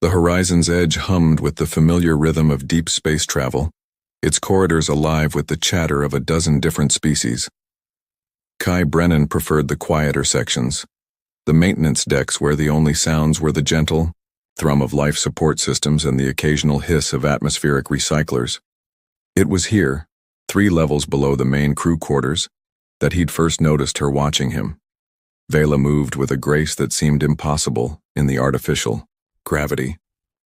The horizon's edge hummed with the familiar rhythm of deep space travel, its corridors alive with the chatter of a dozen different species. Kai Brennan preferred the quieter sections, the maintenance decks where the only sounds were the gentle thrum of life support systems and the occasional hiss of atmospheric recyclers. It was here, 3 levels below the main crew quarters, that he'd first noticed her watching him. Vela moved with a grace that seemed impossible in the artificial gravity.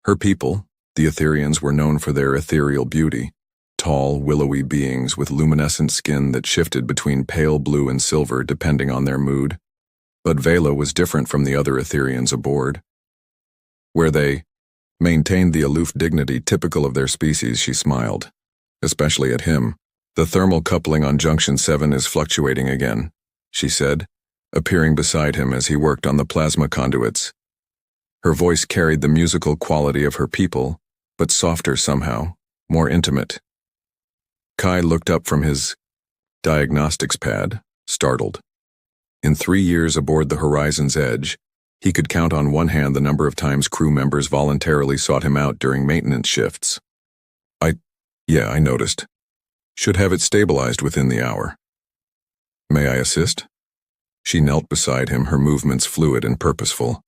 Her people, the Etherians, were known for their ethereal beauty, tall, willowy beings with luminescent skin that shifted between pale blue and silver depending on their mood. But Vela was different from the other Etherians aboard. Where they maintained the aloof dignity typical of their species, she smiled, especially at him. "The thermal coupling on Junction 7 is fluctuating again," she said, appearing beside him as he worked on the plasma conduits. Her voice carried the musical quality of her people, but softer somehow, more intimate. Kai looked up from his diagnostics pad, startled. In 3 years aboard the horizon's edge, he could count on one hand the number of times crew members voluntarily sought him out during maintenance shifts. I noticed. Should have it stabilized within the hour. May I assist?" She knelt beside him, her movements fluid and purposeful.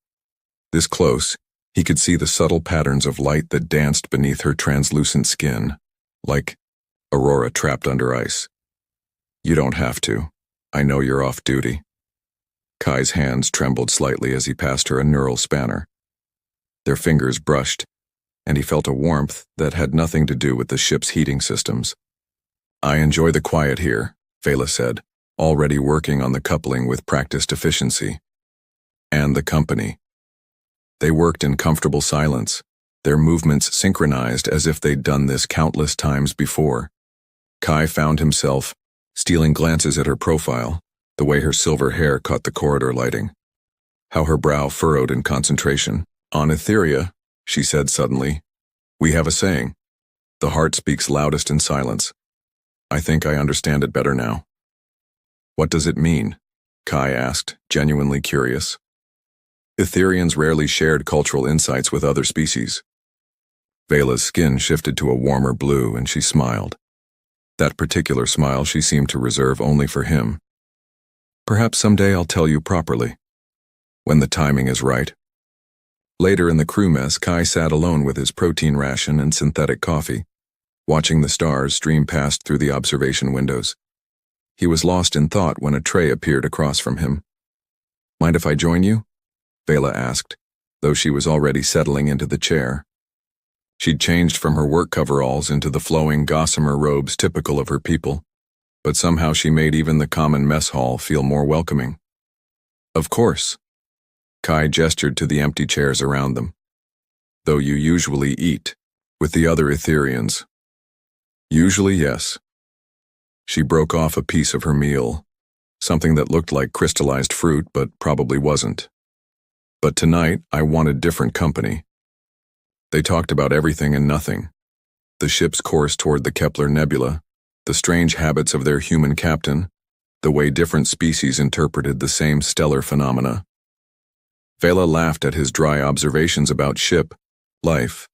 This close, he could see the subtle patterns of light that danced beneath her translucent skin, like aurora trapped under ice. "You don't have to. I know you're off duty." Kai's hands trembled slightly as he passed her a neural spanner. Their fingers brushed, and he felt a warmth that had nothing to do with the ship's heating systems. "I enjoy the quiet here," Vela said, already working on the coupling with practiced efficiency. "And the company." They worked in comfortable silence, their movements synchronized as if they'd done this countless times before. Kai found himself stealing glances at her profile, the way her silver hair caught the corridor lighting, how her brow furrowed in concentration. "On Etheria," she said suddenly, "we have a saying, the heart speaks loudest in silence. I think I understand it better now." "What does it mean?" Kai asked, genuinely curious. Etherians rarely shared cultural insights with other species. Vela's skin shifted to a warmer blue and she smiled. That particular smile she seemed to reserve only for him. "Perhaps someday I'll tell you properly. When the timing is right." Later in the crew mess, Kai sat alone with his protein ration and synthetic coffee, watching the stars stream past through the observation windows. He was lost in thought when a tray appeared across from him. "Mind if I join you?" Vela asked, though she was already settling into the chair. She'd changed from her work coveralls into the flowing gossamer robes typical of her people, but somehow she made even the common mess hall feel more welcoming. "Of course." Kai gestured to the empty chairs around them. "Though you usually eat with the other Etherians." "Usually, yes." She broke off a piece of her meal, something that looked like crystallized fruit but probably wasn't. "But tonight, I wanted different company." They talked about everything and nothing. The ship's course toward the Kepler Nebula, the strange habits of their human captain, the way different species interpreted the same stellar phenomena. Vela laughed at his dry observations about ship, life,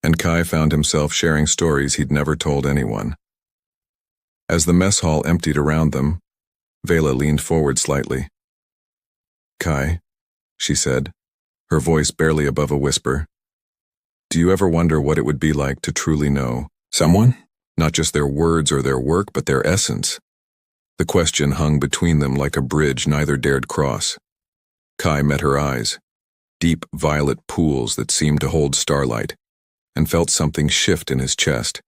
and Kai found himself sharing stories he'd never told anyone. As the mess hall emptied around them, Vela leaned forward slightly. "Kai," she said, her voice barely above a whisper, "do you ever wonder what it would be like to truly know someone? Not just their words or their work, but their essence." The question hung between them like a bridge neither dared cross. Kai met her eyes, deep violet pools that seemed to hold starlight, and felt something shift in his chest.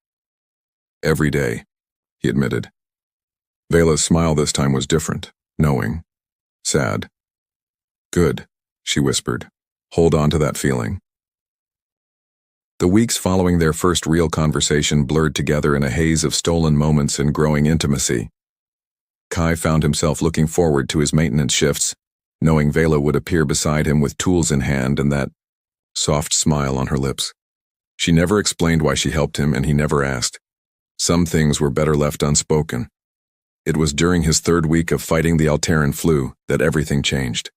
"Every day," he admitted. Vela's smile this time was different, knowing, sad. "Good," she whispered. "Hold on to that feeling." The weeks following their first real conversation blurred together in a haze of stolen moments and growing intimacy. Kai found himself looking forward to his maintenance shifts, knowing Vela would appear beside him with tools in hand and that soft smile on her lips. She never explained why she helped him, and he never asked. Some things were better left unspoken. It was during his 3rd week of fighting the Alteran flu that everything changed.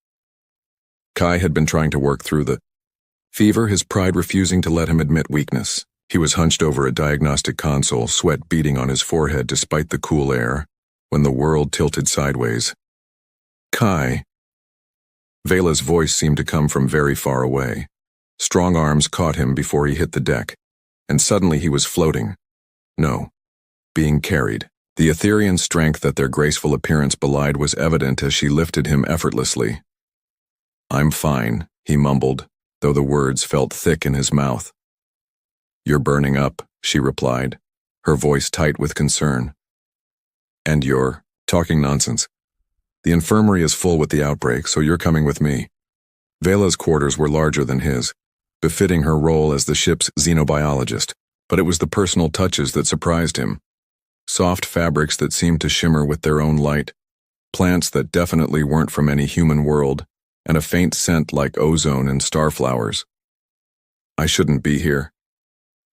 Kai had been trying to work through the Fever, his pride refusing to let him admit weakness. He was hunched over a diagnostic console, sweat beading on his forehead despite the cool air, when the world tilted sideways. Kai. Vela's voice seemed to come from very far away. Strong arms caught him before he hit the deck, and suddenly he was floating. No, being carried. The ethereal strength that their graceful appearance belied was evident as she lifted him effortlessly. "I'm fine," he mumbled, though the words felt thick in his mouth. "You're burning up," she replied, her voice tight with concern. "And you're talking nonsense. The infirmary is full with the outbreak, so you're coming with me." Vela's quarters were larger than his, befitting her role as the ship's xenobiologist, but it was the personal touches that surprised him. Soft fabrics that seemed to shimmer with their own light, plants that definitely weren't from any human world, and a faint scent like ozone and starflowers. "I shouldn't be here,"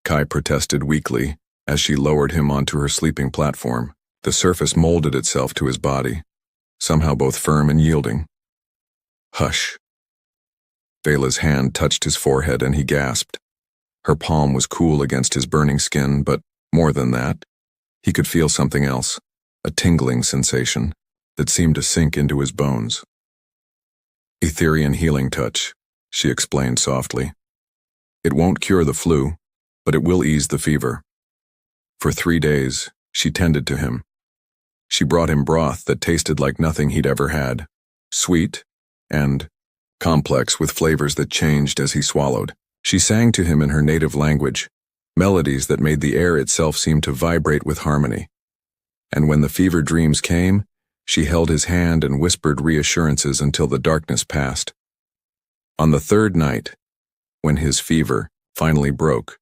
Kai protested weakly as she lowered him onto her sleeping platform. The surface molded itself to his body, somehow both firm and yielding. "Hush." Vela's hand touched his forehead and he gasped. Her palm was cool against his burning skin, but more than that, he could feel something else, a tingling sensation that seemed to sink into his bones. "Ethereal healing touch," she explained softly. "It won't cure the flu, but it will ease the fever." For 3 days, she tended to him. She brought him broth that tasted like nothing he'd ever had, sweet and complex with flavors that changed as he swallowed. She sang to him in her native language, melodies that made the air itself seem to vibrate with harmony. And when the fever dreams came, she held his hand and whispered reassurances until the darkness passed. On the 3rd night, when his fever finally broke,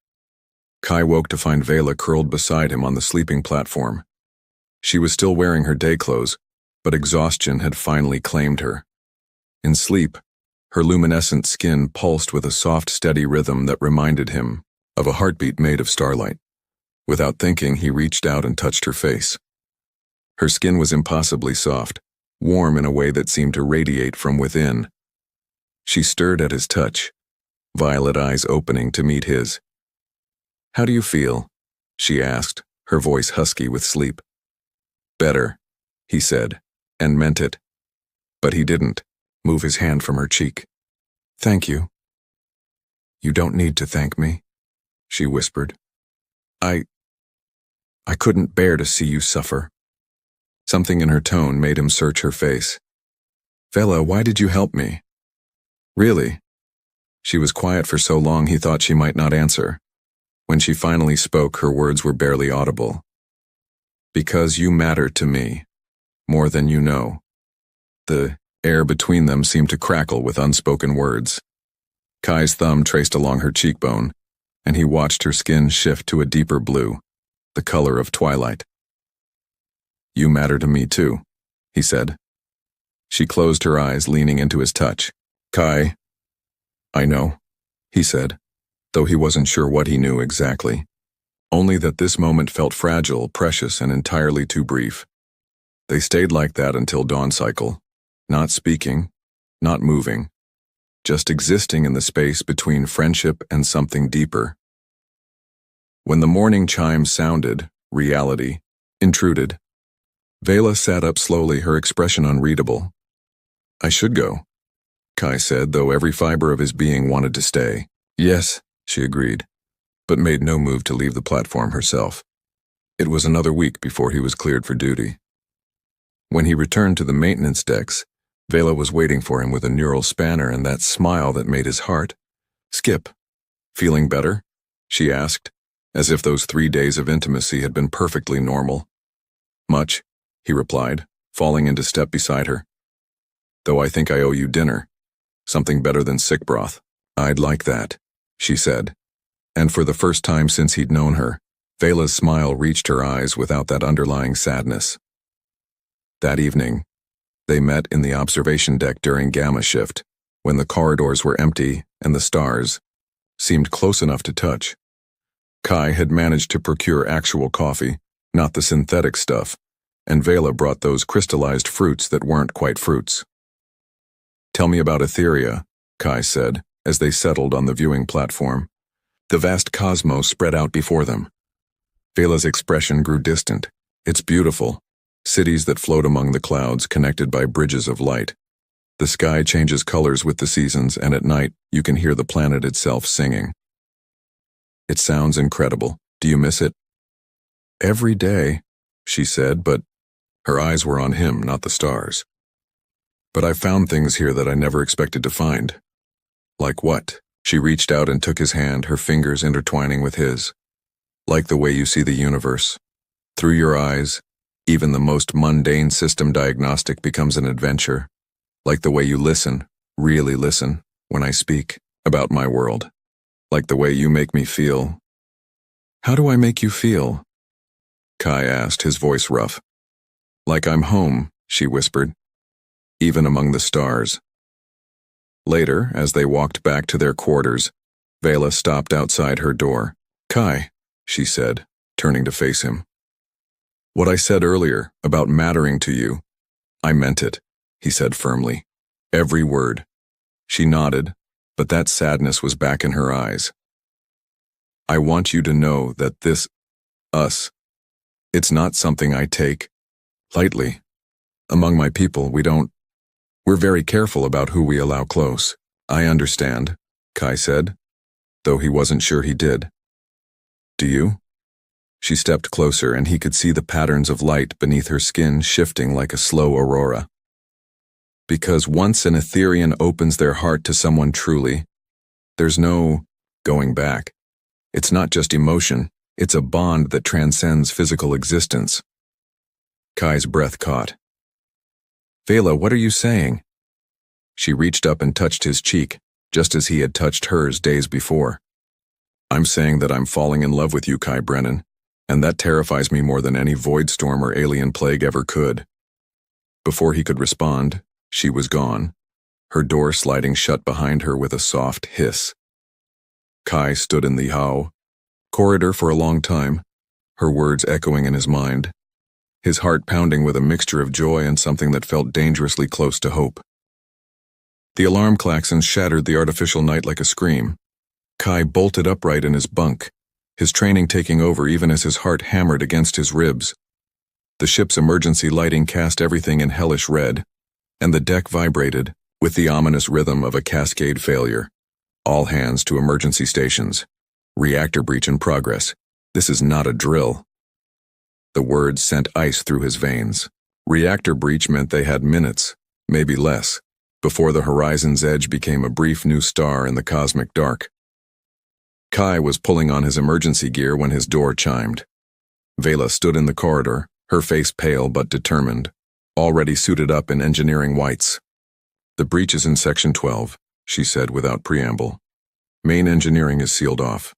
Kai woke to find Vela curled beside him on the sleeping platform. She was still wearing her day clothes, but exhaustion had finally claimed her. In sleep, her luminescent skin pulsed with a soft, steady rhythm that reminded him of a heartbeat made of starlight. Without thinking, he reached out and touched her face. Her skin was impossibly soft, warm in a way that seemed to radiate from within. She stirred at his touch, violet eyes opening to meet his. "How do you feel?" she asked, her voice husky with sleep. "Better," he said, and meant it. But he didn't move his hand from her cheek. "Thank you." "You don't need to thank me," she whispered. I couldn't bear to see you suffer." Something in her tone made him search her face. "Vela, why did you help me?" "Really?" She was quiet for so long he thought she might not answer. When she finally spoke, her words were barely audible. "Because you matter to me, more than you know." The air between them seemed to crackle with unspoken words. Kai's thumb traced along her cheekbone, and he watched her skin shift to a deeper blue, the color of twilight. "You matter to me too," he said. She closed her eyes, leaning into his touch. "Kai." "I know," he said, though he wasn't sure what he knew exactly. Only that this moment felt fragile, precious, and entirely too brief. They stayed like that until dawn cycle, not speaking, not moving, just existing in the space between friendship and something deeper. When the morning chimes sounded, reality intruded. Vela sat up slowly, her expression unreadable. "I should go," Kai said, though every fiber of his being wanted to stay. "Yes," she agreed, but made no move to leave the platform herself. It was another week before he was cleared for duty. When he returned to the maintenance decks, Vela was waiting for him with a neural spanner and that smile that made his heart skip. "Feeling better?" she asked, as if those 3 days of intimacy had been perfectly normal. "Much," he replied, falling into step beside her. "Though I think I owe you dinner. Something better than sick broth." "I'd like that," she said. And for the first time since he'd known her, Vela's smile reached her eyes without that underlying sadness. That evening, they met in the observation deck during gamma shift, when the corridors were empty and the stars seemed close enough to touch. Kai had managed to procure actual coffee, not the synthetic stuff, and Vela brought those crystallized fruits that weren't quite fruits. "Tell me about Etheria," Kai said, as they settled on the viewing platform. The vast cosmos spread out before them. Vela's expression grew distant. It's beautiful. Cities that float among the clouds, connected by bridges of light. The sky changes colors with the seasons, and at night, you can hear the planet itself singing. It sounds incredible. Do you miss it? Every day, she said, but her eyes were on him, not the stars. But I found things here that I never expected to find. Like what? She reached out and took his hand, her fingers intertwining with his. Like the way you see the universe. Through your eyes, even the most mundane system diagnostic becomes an adventure. Like the way you listen, really listen, when I speak about my world. Like the way you make me feel. How do I make you feel? Kai asked, his voice rough. Like I'm home, she whispered. Even among the stars. Later, as they walked back to their quarters, Vela stopped outside her door. Kai, she said, turning to face him. What I said earlier about mattering to you, I meant it, he said firmly. Every word. She nodded, but that sadness was back in her eyes. I want you to know that this, us, it's not something I take lightly. Among my people, we're very careful about who we allow close. I understand, Kai said, though he wasn't sure he did. Do you? She stepped closer, and he could see the patterns of light beneath her skin shifting like a slow aurora. Because once an Etherian opens their heart to someone truly, there's no going back. It's not just emotion, it's a bond that transcends physical existence. Kai's breath caught. Vela, what are you saying? She reached up and touched his cheek, just as he had touched hers days before. I'm saying that I'm falling in love with you, Kai Brennan, and that terrifies me more than any void storm or alien plague ever could. Before he could respond, she was gone, her door sliding shut behind her with a soft hiss. Kai stood in the corridor for a long time, her words echoing in his mind, his heart pounding with a mixture of joy and something that felt dangerously close to hope. The alarm klaxons shattered the artificial night like a scream. Kai bolted upright in his bunk, his training taking over even as his heart hammered against his ribs. The ship's emergency lighting cast everything in hellish red, and the deck vibrated with the ominous rhythm of a cascade failure. All hands to emergency stations. Reactor breach in progress. This is not a drill. The words sent ice through his veins. Reactor breach meant they had minutes, maybe less, before the horizon's edge became a brief new star in the cosmic dark. Kai was pulling on his emergency gear when his door chimed. Vela stood in the corridor, her face pale but determined, already suited up in engineering whites. The breach is in Section 12, she said without preamble. Main engineering is sealed off.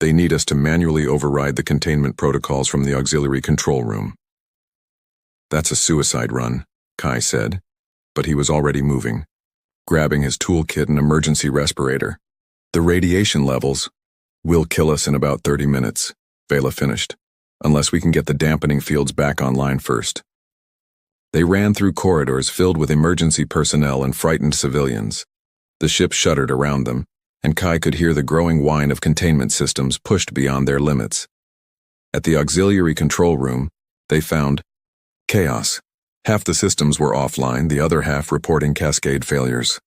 They need us to manually override the containment protocols from the auxiliary control room. That's a suicide run, Kai said, but he was already moving, grabbing his toolkit and emergency respirator. The radiation levels will kill us in about 30 minutes, Vela finished, unless we can get the dampening fields back online first. They ran through corridors filled with emergency personnel and frightened civilians. The ship shuddered around them, and Kai could hear the growing whine of containment systems pushed beyond their limits. At the auxiliary control room, they found chaos. Half the systems were offline, the other half reporting cascade failures.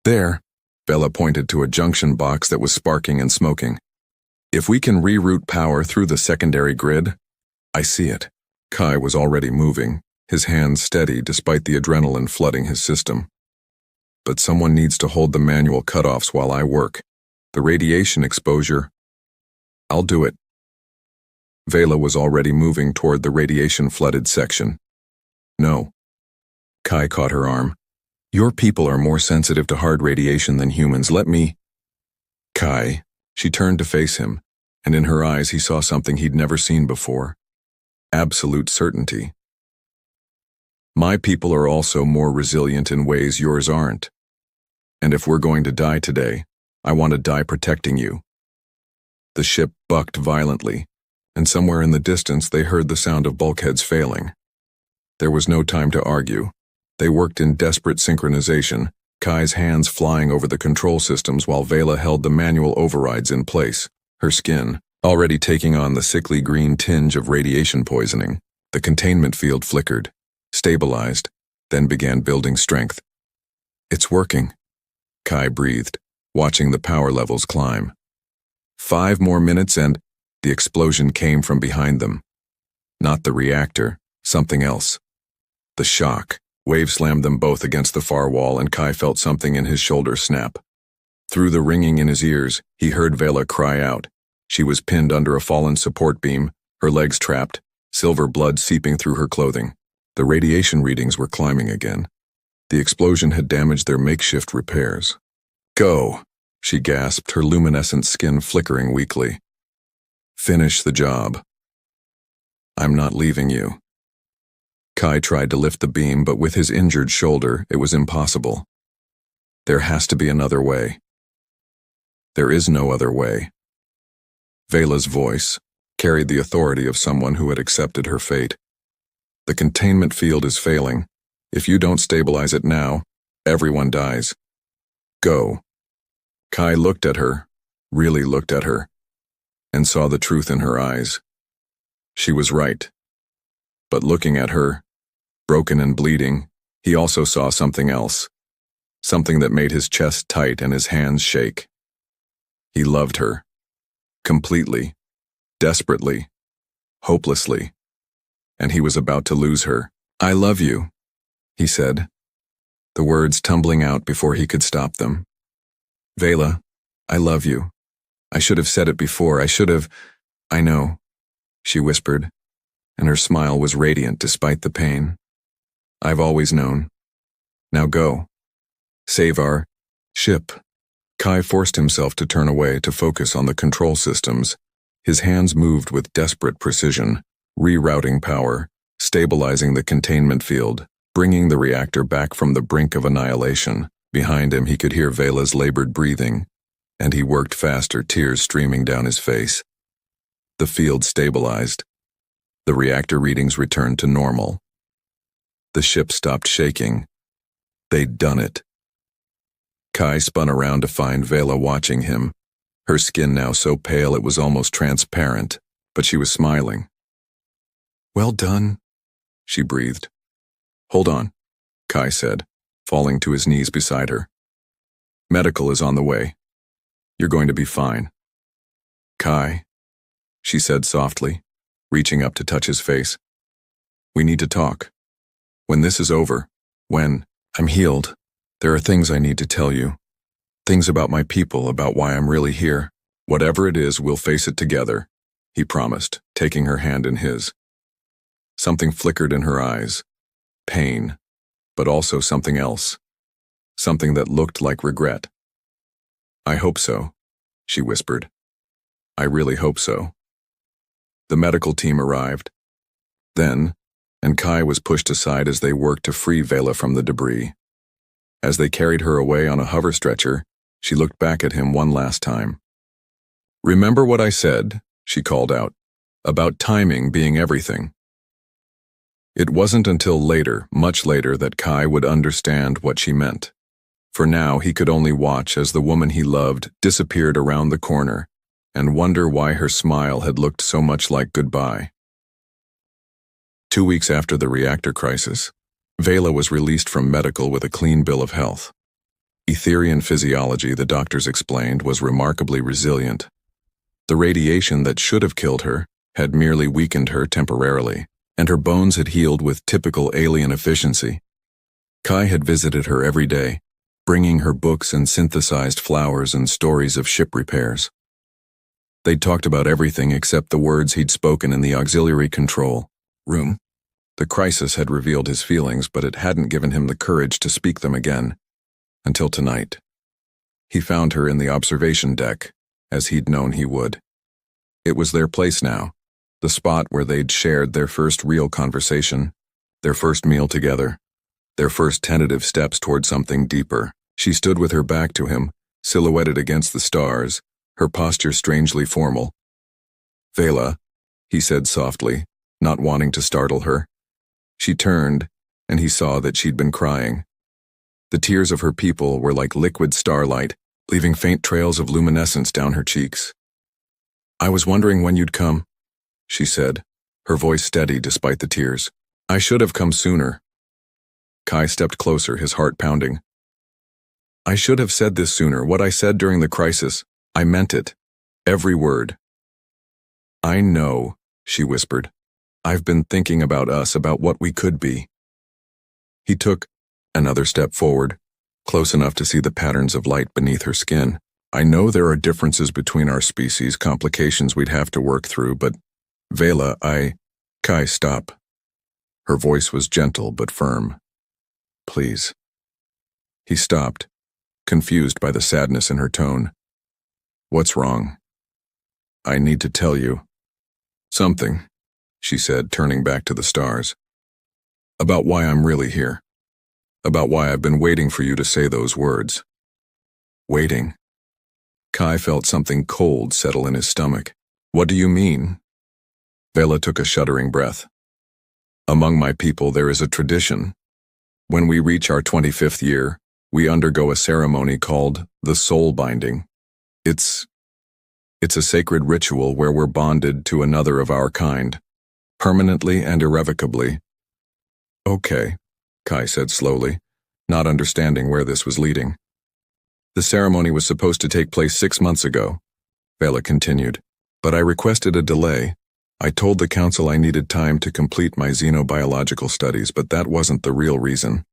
There, Vela pointed to a junction box that was sparking and smoking. If we can reroute power through the secondary grid, I see it. Kai was already moving, his hands steady despite the adrenaline flooding his system. But someone needs to hold the manual cutoffs while I work. The radiation exposure. I'll do it. Vela was already moving toward the radiation-flooded section. No. Kai caught her arm. Your people are more sensitive to hard radiation than humans. Let me. Kai. She turned to face him, and in her eyes he saw something he'd never seen before. Absolute certainty. My people are also more resilient in ways yours aren't. And if we're going to die today, I want to die protecting you. The ship bucked violently, and somewhere in the distance they heard the sound of bulkheads failing. There was no time to argue. They worked in desperate synchronization, Kai's hands flying over the control systems while Vela held the manual overrides in place, her skin already taking on the sickly green tinge of radiation poisoning. The containment field flickered, stabilized, then began building strength. It's working, Kai breathed, watching the power levels climb. 5 more minutes and the explosion came from behind them. Not the reactor, something else. The shock wave slammed them both against the far wall, and Kai felt something in his shoulder snap. Through the ringing in his ears, he heard Vela cry out. She was pinned under a fallen support beam, her legs trapped, silver blood seeping through her clothing. The radiation readings were climbing again. The explosion had damaged their makeshift repairs. Go, she gasped, her luminescent skin flickering weakly. Finish the job. I'm not leaving you. Kai tried to lift the beam, but with his injured shoulder, it was impossible. There has to be another way. There is no other way. Vela's voice carried the authority of someone who had accepted her fate. The containment field is failing. If you don't stabilize it now, everyone dies. Go. Kai looked at her, really looked at her, and saw the truth in her eyes. She was right. But looking at her, broken and bleeding, he also saw something else. Something that made his chest tight and his hands shake. He loved her. Completely. Desperately. Hopelessly. And he was about to lose her. I love you, he said, the words tumbling out before he could stop them. Vela, I love you. I should have said it before. I know, she whispered, and her smile was radiant despite the pain. I've always known. Now go. Save our ship. Kai forced himself to turn away to focus on the control systems. His hands moved with desperate precision, rerouting power, stabilizing the containment field, bringing the reactor back from the brink of annihilation. Behind him he could hear Vela's labored breathing, and he worked faster, tears streaming down his face. The field stabilized. The reactor readings returned to normal. The ship stopped shaking. They'd done it. Kai spun around to find Vela watching him, her skin now so pale it was almost transparent, but she was smiling. Well done, she breathed. Hold on, Kai said, falling to his knees beside her. Medical is on the way. You're going to be fine. Kai, she said softly, reaching up to touch his face. We need to talk. When this is over, when I'm healed, there are things I need to tell you. Things about my people, about why I'm really here. Whatever it is, we'll face it together, he promised, taking her hand in his. Something flickered in her eyes. Pain, but also something else. Something that looked like regret. I hope so, she whispered. I really hope so. The medical team arrived. Then, and Kai was pushed aside as they worked to free Vela from the debris. As they carried her away on a hover stretcher, she looked back at him one last time. Remember what I said, she called out, about timing being everything. It wasn't until later, much later, that Kai would understand what she meant. For now, he could only watch as the woman he loved disappeared around the corner and wonder why her smile had looked so much like goodbye. 2 weeks after the reactor crisis, Vela was released from medical with a clean bill of health. Etherian physiology, the doctors explained, was remarkably resilient. The radiation that should have killed her had merely weakened her temporarily, and her bones had healed with typical alien efficiency. Kai had visited her every day, bringing her books and synthesized flowers and stories of ship repairs. They'd talked about everything except the words he'd spoken in the auxiliary control room. The crisis had revealed his feelings, but it hadn't given him the courage to speak them again. Until tonight. He found her in the observation deck, as he'd known he would. It was their place now, the spot where they'd shared their first real conversation, their first meal together, their first tentative steps toward something deeper. She stood with her back to him, silhouetted against the stars, her posture strangely formal. Vela, he said softly, not wanting to startle her. She turned, and he saw that she'd been crying. The tears of her people were like liquid starlight, leaving faint trails of luminescence down her cheeks. "I was wondering when you'd come," she said, her voice steady despite the tears. "I should have come sooner." Kai stepped closer, his heart pounding. "I should have said this sooner. What I said during the crisis, I meant it. Every word." "I know," she whispered. "I've been thinking about us, about what we could be." He took another step forward, close enough to see the patterns of light beneath her skin. "I know there are differences between our species, complications we'd have to work through, but Vela, Kai, stop." Her voice was gentle but firm. "Please." He stopped, confused by the sadness in her tone. "What's wrong?" "I need to tell you something," she said, turning back to the stars. "About why I'm really here. About why I've been waiting for you to say those words." Waiting? Kai felt something cold settle in his stomach. "What do you mean?" Vela took a shuddering breath. "Among my people there is a tradition. When we reach our 25th year, we undergo a ceremony called the soul binding. It's a sacred ritual where we're bonded to another of our kind, permanently and irrevocably." "Okay," Kai said slowly, not understanding where this was leading. "The ceremony was supposed to take place 6 months ago," Vela continued, "but I requested a delay. I told the council I needed time to complete my xenobiological studies, but that wasn't the real reason."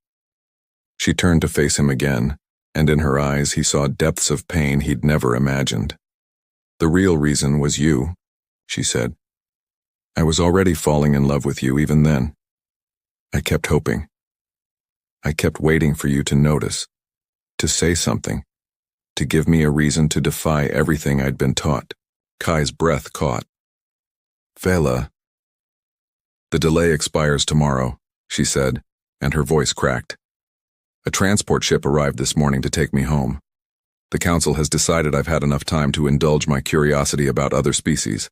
She turned to face him again, and in her eyes he saw depths of pain he'd never imagined. "The real reason was you," she said. "I was already falling in love with you even then. I kept hoping. I kept waiting for you to notice, to say something, to give me a reason to defy everything I'd been taught." Kai's breath caught. "Vela." "The delay expires tomorrow," she said, and her voice cracked. "A transport ship arrived this morning to take me home. The council has decided I've had enough time to indulge my curiosity about other species.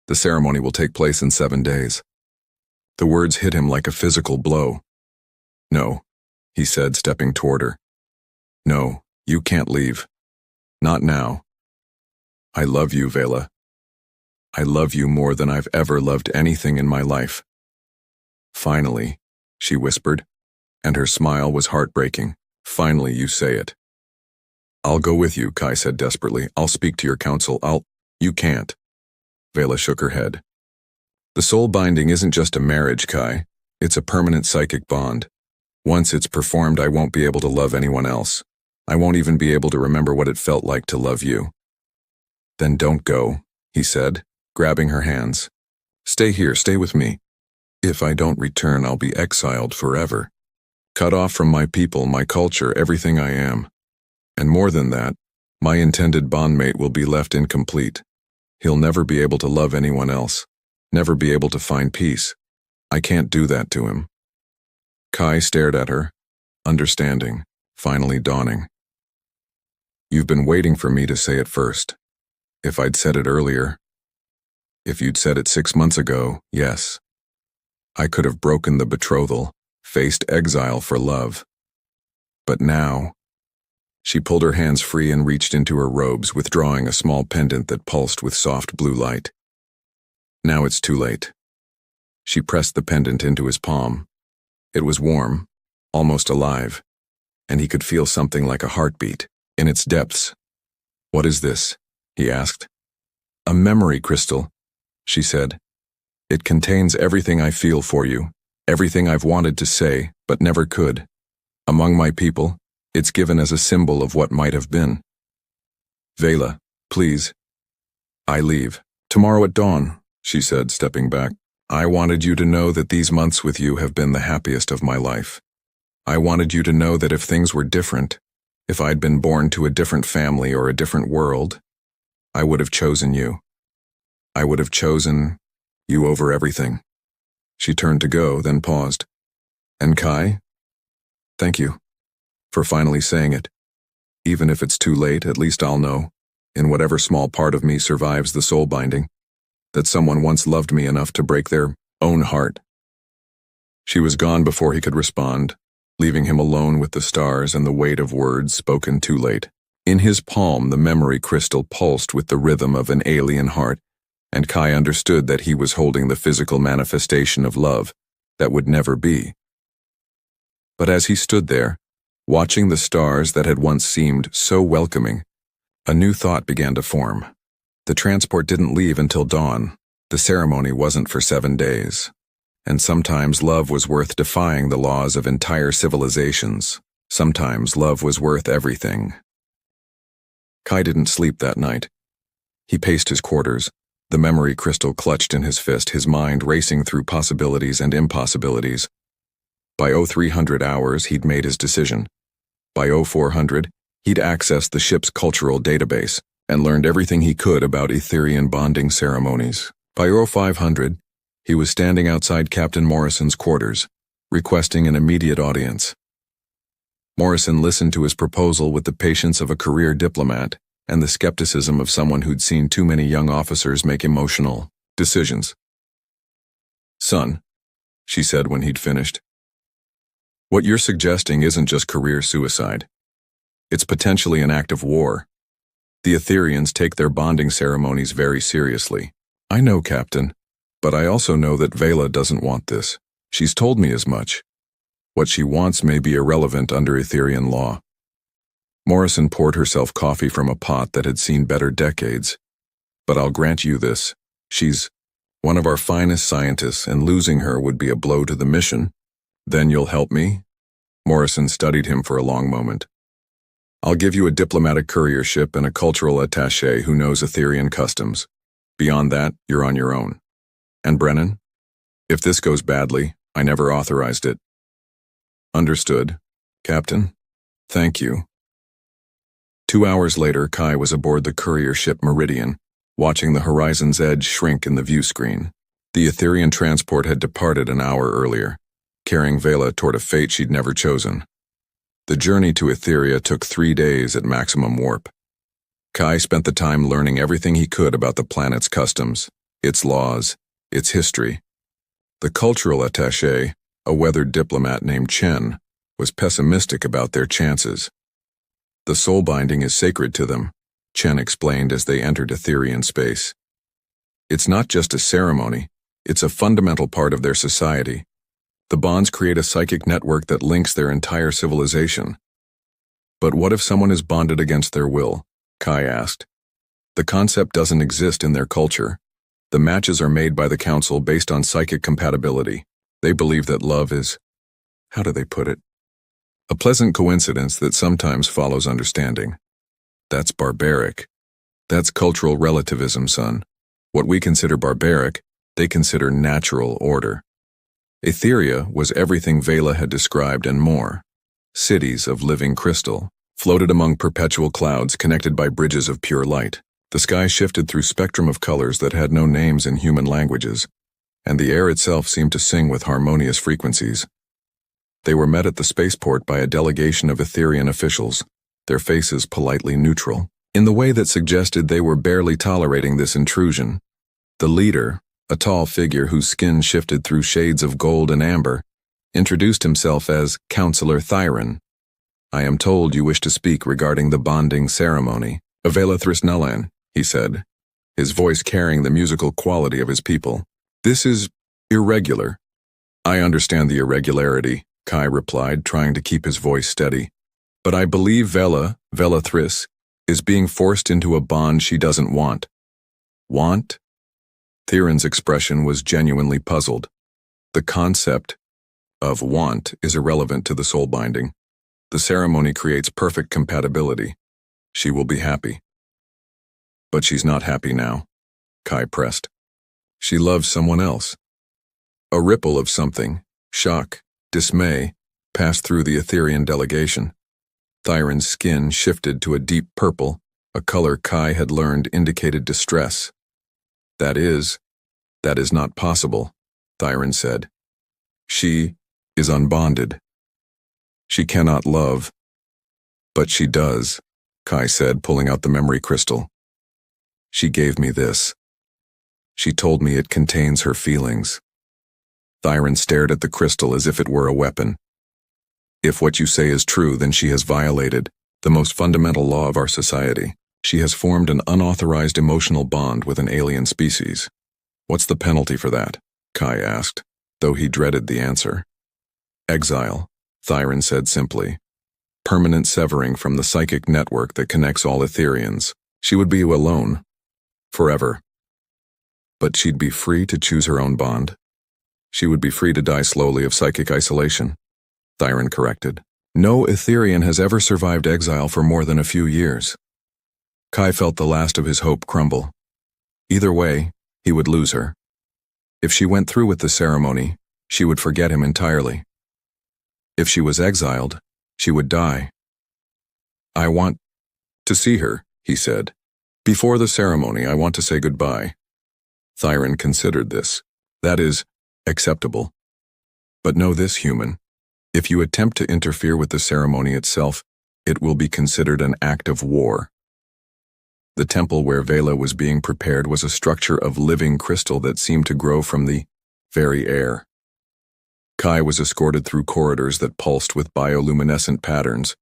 The ceremony will take place in 7 days." The words hit him like a physical blow. "No," he said, stepping toward her. "No, you can't leave. Not now. I love you, Vela. I love you more than I've ever loved anything in my life." "Finally," she whispered, and her smile was heartbreaking. "Finally you say it." "I'll go with you," Kai said desperately. "I'll speak to your council. You can't." Vela shook her head. "The soul binding isn't just a marriage, Kai. It's a permanent psychic bond. Once it's performed, I won't be able to love anyone else. I won't even be able to remember what it felt like to love you." "Then don't go," he said, grabbing her hands. "Stay here, stay with me. If I don't return, I'll be exiled forever. Cut off from my people, my culture, everything I am. And more than that, my intended bondmate will be left incomplete. He'll never be able to love anyone else, never be able to find peace. I can't do that to him." Kai stared at her, understanding, finally dawning. "You've been waiting for me to say it first. If I'd said it earlier, if you'd said it 6 months ago, yes. I could have broken the betrothal, faced exile for love. But now..." She pulled her hands free and reached into her robes, withdrawing a small pendant that pulsed with soft blue light. "Now it's too late." She pressed the pendant into his palm. It was warm, almost alive, and he could feel something like a heartbeat in its depths. "What is this?" he asked. "A memory crystal," she said. "It contains everything I feel for you, everything I've wanted to say, but never could. Among my people, it's given as a symbol of what might have been. Vela, please." "I leave tomorrow at dawn," she said, stepping back. "I wanted you to know that these months with you have been the happiest of my life. I wanted you to know that if things were different, if I'd been born to a different family or a different world, I would have chosen you. I would have chosen you over everything." She turned to go, then paused. "And Kai, thank you for finally saying it. Even if it's too late, at least I'll know, in whatever small part of me survives the soul binding, that someone once loved me enough to break their own heart." She was gone before he could respond, leaving him alone with the stars and the weight of words spoken too late. In his palm, the memory crystal pulsed with the rhythm of an alien heart, and Kai understood that he was holding the physical manifestation of love that would never be. But as he stood there, watching the stars that had once seemed so welcoming, a new thought began to form. The transport didn't leave until dawn. The ceremony wasn't for 7 days. And sometimes love was worth defying the laws of entire civilizations. Sometimes love was worth everything. Kai didn't sleep that night. He paced his quarters, the memory crystal clutched in his fist, his mind racing through possibilities and impossibilities. By 0300 hours, he'd made his decision. By 0400, he'd accessed the ship's cultural database and learned everything he could about Etherian bonding ceremonies. By 0500, he was standing outside Captain Morrison's quarters, requesting an immediate audience. Morrison listened to his proposal with the patience of a career diplomat and the skepticism of someone who'd seen too many young officers make emotional decisions. "Son," she said when he'd finished, "what you're suggesting isn't just career suicide. It's potentially an act of war. The Etherians take their bonding ceremonies very seriously." "I know, Captain, but I also know that Vela doesn't want this. She's told me as much. What she wants may be irrelevant under Etherian law." Morrison poured herself coffee from a pot that had seen better decades. "But I'll grant you this. She's one of our finest scientists, and losing her would be a blow to the mission." "Then you'll help me?" Morrison studied him for a long moment. "I'll give you a diplomatic courier ship and a cultural attaché who knows Etherian customs. Beyond that, you're on your own. And Brennan? If this goes badly, I never authorized it." "Understood, Captain. Thank you." 2 hours later, Kai was aboard the courier ship Meridian, watching the horizon's edge shrink in the view screen. The Etherian transport had departed an hour earlier, carrying Vela toward a fate she'd never chosen. The journey to Etheria took 3 days at maximum warp. Kai spent the time learning everything he could about the planet's customs, its laws, its history. The cultural attaché, a weathered diplomat named Chen, was pessimistic about their chances. "The soul binding is sacred to them," Chen explained as they entered Etherian space. "It's not just a ceremony, it's a fundamental part of their society. The bonds create a psychic network that links their entire civilization." "But what if someone is bonded against their will?" Kai asked. "The concept doesn't exist in their culture. The matches are made by the council based on psychic compatibility. They believe that love is, how do they put it? A pleasant coincidence that sometimes follows understanding. That's barbaric. That's cultural relativism, son. What we consider barbaric, they consider natural order." Etheria was everything Vela had described and more. Cities of living crystal, floated among perpetual clouds connected by bridges of pure light. The sky shifted through spectrum of colors that had no names in human languages, and the air itself seemed to sing with harmonious frequencies. They were met at the spaceport by a delegation of Etherian officials, their faces politely neutral, in the way that suggested they were barely tolerating this intrusion. The leader, a tall figure whose skin shifted through shades of gold and amber, introduced himself as Counselor Thyron. "I am told you wish to speak regarding the bonding ceremony. Avela Thrisnellan," he said, his voice carrying the musical quality of his people. "This is irregular." "I understand the irregularity," Kai replied, trying to keep his voice steady. "But I believe Vela Thris, is being forced into a bond she doesn't want." "Want?" Theron's expression was genuinely puzzled. The concept of want is irrelevant to the soul binding. The ceremony creates perfect compatibility. She will be happy. "But she's not happy now," Kai pressed. "She loves someone else." A ripple of something, shock, dismay, passed through the Etherian delegation. Thyron's skin shifted to a deep purple, a color Kai had learned indicated distress. That is not possible," Thyron said. "She is unbonded. She cannot love." "But she does," Kai said, pulling out the memory crystal. "She gave me this. She told me it contains her feelings." Thyron stared at the crystal as if it were a weapon. If what you say is true, then she has violated the most fundamental law of our society. She has formed an unauthorized emotional bond with an alien species. What's the penalty for that? Kai asked, though he dreaded the answer. Exile, Thyron said simply. Permanent severing from the psychic network that connects all Etherians. She would be alone. Forever. But she'd be free to choose her own bond. She would be free to die slowly of psychic isolation, Thyron corrected. No Etherian has ever survived exile for more than a few years. Kai felt the last of his hope crumble. Either way, he would lose her. If she went through with the ceremony, she would forget him entirely. If she was exiled, she would die. I want to see her, he said. Before the ceremony, I want to say goodbye. Thyron considered this. That is acceptable. But know this, human. If you attempt to interfere with the ceremony itself, it will be considered an act of war. The temple where Vela was being prepared was a structure of living crystal that seemed to grow from the very air. Kai was escorted through corridors that pulsed with bioluminescent patterns,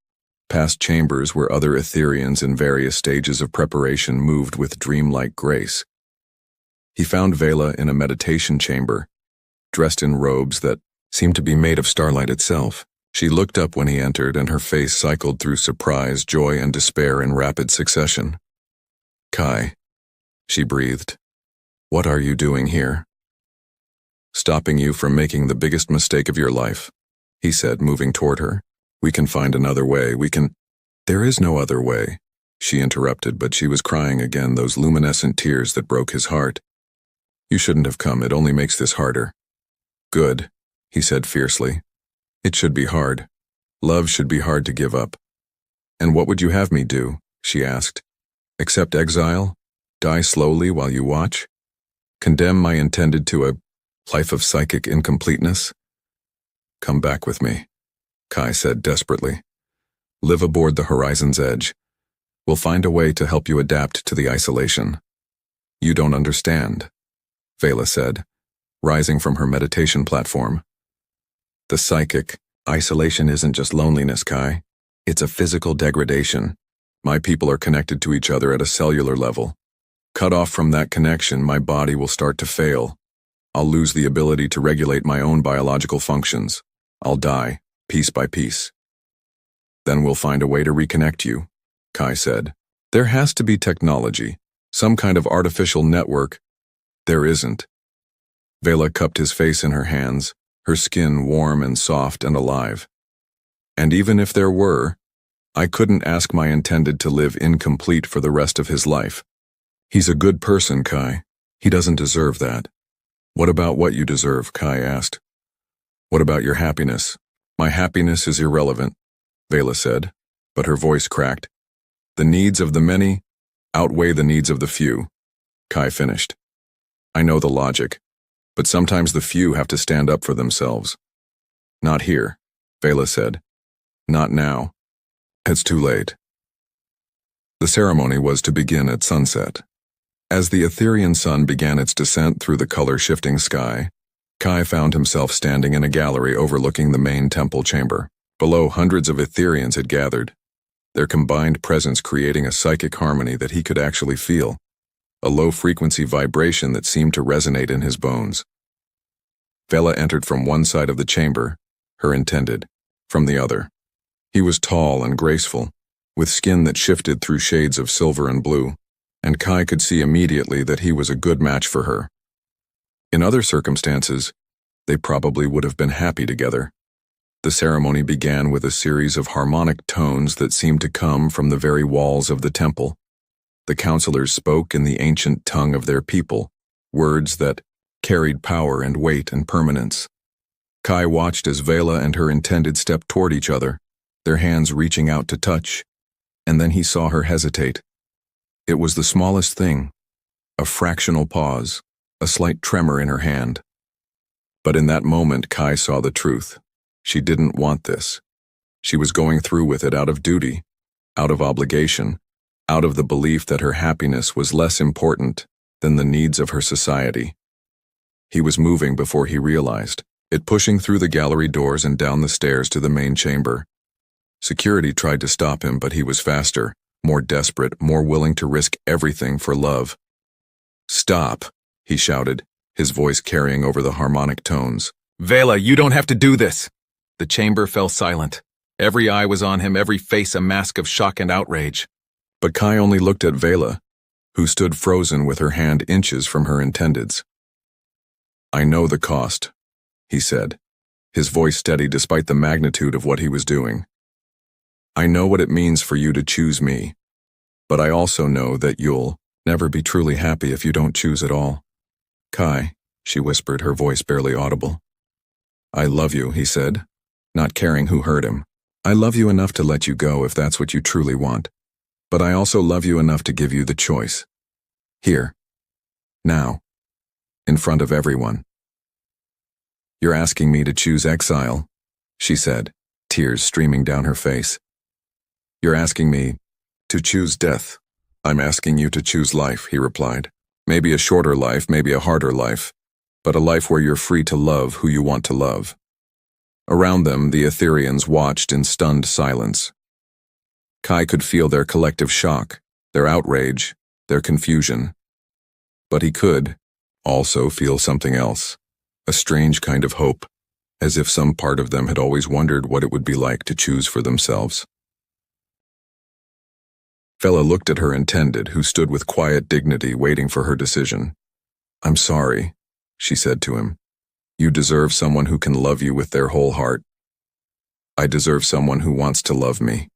past chambers where other Etherians in various stages of preparation moved with dreamlike grace. He found Vela in a meditation chamber, dressed in robes that seemed to be made of starlight itself. She looked up when he entered, and her face cycled through surprise, joy, and despair in rapid succession. Kai, she breathed. What are you doing here? Stopping you from making the biggest mistake of your life, he said, moving toward her. We can find another way. There is no other way, she interrupted, but she was crying again, those luminescent tears that broke his heart. You shouldn't have come. It only makes this harder. Good, he said fiercely. It should be hard. Love should be hard to give up. And what would you have me do? She asked. Accept exile? Die slowly while you watch? Condemn my intended to a life of psychic incompleteness? Come back with me, Kai said desperately. Live aboard the horizon's edge. We'll find a way to help you adapt to the isolation. You don't understand, Vela said, rising from her meditation platform. The psychic isolation isn't just loneliness, Kai. It's a physical degradation. My people are connected to each other at a cellular level. Cut off from that connection, my body will start to fail. I'll lose the ability to regulate my own biological functions. I'll die, piece by piece. Then we'll find a way to reconnect you, Kai said. There has to be technology, some kind of artificial network. There isn't. Vela cupped his face in her hands, her skin warm and soft and alive. And even if there were, I couldn't ask my intended to live incomplete for the rest of his life. He's a good person, Kai. He doesn't deserve that. What about what you deserve? Kai asked. What about your happiness? My happiness is irrelevant, Vela said, but her voice cracked. The needs of the many outweigh the needs of the few, Kai finished. I know the logic, but sometimes the few have to stand up for themselves. Not here, Vela said. Not now. It's too late. The ceremony was to begin at sunset. As the Etherian sun began its descent through the color-shifting sky, Kai found himself standing in a gallery overlooking the main temple chamber. Below, hundreds of Etherians had gathered, their combined presence creating a psychic harmony that he could actually feel, a low-frequency vibration that seemed to resonate in his bones. Vela entered from one side of the chamber, her intended, from the other. He was tall and graceful, with skin that shifted through shades of silver and blue, and Kai could see immediately that he was a good match for her. In other circumstances, they probably would have been happy together. The ceremony began with a series of harmonic tones that seemed to come from the very walls of the temple. The counselors spoke in the ancient tongue of their people, words that carried power and weight and permanence. Kai watched as Vela and her intended stepped toward each other, their hands reaching out to touch, and then he saw her hesitate. It was the smallest thing, a fractional pause, a slight tremor in her hand. But in that moment, Kai saw the truth. She didn't want this. She was going through with it out of duty, out of obligation, out of the belief that her happiness was less important than the needs of her society. He was moving before he realized. it pushing through the gallery doors and down the stairs to the main chamber. Security tried to stop him, but he was faster, more desperate, more willing to risk everything for love. "Stop," he shouted, his voice carrying over the harmonic tones. "Vela, you don't have to do this!" The chamber fell silent. Every eye was on him, every face a mask of shock and outrage. But Kai only looked at Vela, who stood frozen with her hand inches from her intended's. "I know the cost," he said, his voice steady despite the magnitude of what he was doing. "I know what it means for you to choose me, but I also know that you'll never be truly happy if you don't choose at all." "Kai," she whispered, her voice barely audible. "I love you," he said, not caring who heard him. "I love you enough to let you go if that's what you truly want. But I also love you enough to give you the choice. Here. Now. In front of everyone." "You're asking me to choose exile," she said, tears streaming down her face. "You're asking me to choose death." "I'm asking you to choose life," he replied. "Maybe a shorter life, maybe a harder life, but a life where you're free to love who you want to love." Around them, the Ethereans watched in stunned silence. Kai could feel their collective shock, their outrage, their confusion. But he could also feel something else, a strange kind of hope, as if some part of them had always wondered what it would be like to choose for themselves. Vela looked at her intended, who stood with quiet dignity waiting for her decision. "I'm sorry," she said to him. "You deserve someone who can love you with their whole heart." "I deserve someone who wants to love me,"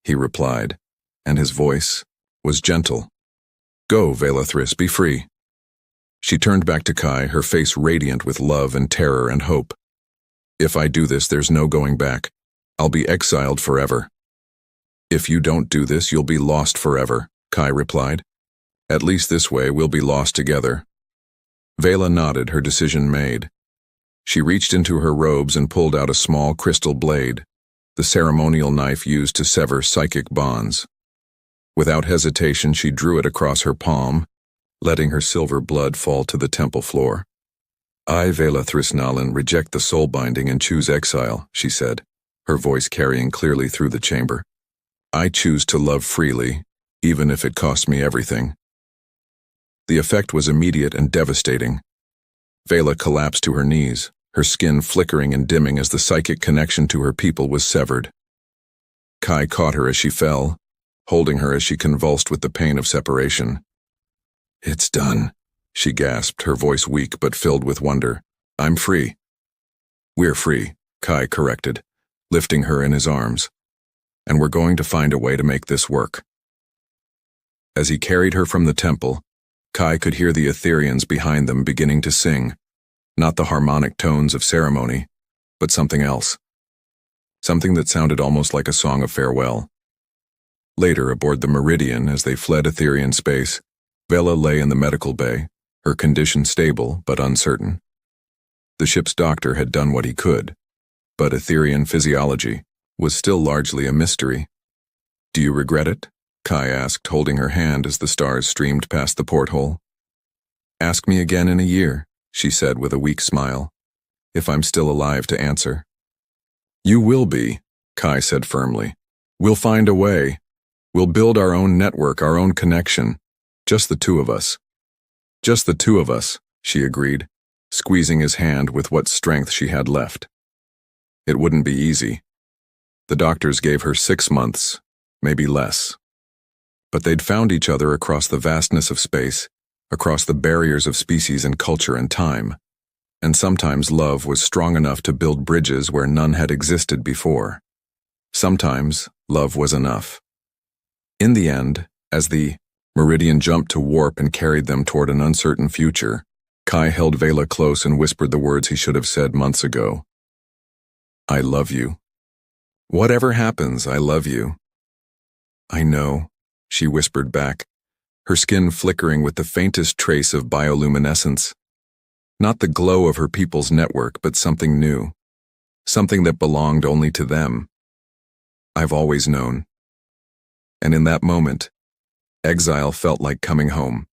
he replied, and his voice was gentle. "Go, Velathris, be free." She turned back to Kai, her face radiant with love and terror and hope. "If I do this, there's no going back. I'll be exiled forever." "If you don't do this, you'll be lost forever," Kai replied. "At least this way, we'll be lost together." Vela nodded, her decision made. She reached into her robes and pulled out a small crystal blade, the ceremonial knife used to sever psychic bonds. Without hesitation, she drew it across her palm, letting her silver blood fall to the temple floor. "I, Vela Thrisnalin, reject the soul binding and choose exile," she said, her voice carrying clearly through the chamber. "I choose to love freely, even if it costs me everything." The effect was immediate and devastating. Vela collapsed to her knees, her skin flickering and dimming as the psychic connection to her people was severed. Kai caught her as she fell, holding her as she convulsed with the pain of separation. "It's done," she gasped, her voice weak but filled with wonder. "I'm free." "We're free," Kai corrected, lifting her in his arms. "And we're going to find a way to make this work." As he carried her from the temple, Kai could hear the Ethereans behind them beginning to sing, not the harmonic tones of ceremony, but something else. Something that sounded almost like a song of farewell. Later, aboard the Meridian, as they fled Etherean space, Vela lay in the medical bay, her condition stable but uncertain. The ship's doctor had done what he could, but Etherean physiology was still largely a mystery. "Do you regret it?" Kai asked, holding her hand as the stars streamed past the porthole. "Ask me again in a year," she said with a weak smile, "if I'm still alive to answer." "You will be," Kai said firmly. "We'll find a way. We'll build our own network, our own connection. Just the two of us." "Just the two of us," she agreed, squeezing his hand with what strength she had left. It wouldn't be easy. The doctors gave her 6 months, maybe less. But they'd found each other across the vastness of space, across the barriers of species and culture and time. And sometimes love was strong enough to build bridges where none had existed before. Sometimes love was enough. In the end, as the Meridian jumped to warp and carried them toward an uncertain future, Kai held Vela close and whispered the words he should have said months ago. "I love you. Whatever happens, I love you." "I know," she whispered back, her skin flickering with the faintest trace of bioluminescence. Not the glow of her people's network, but something new. Something that belonged only to them. "I've always known." And in that moment, exile felt like coming home.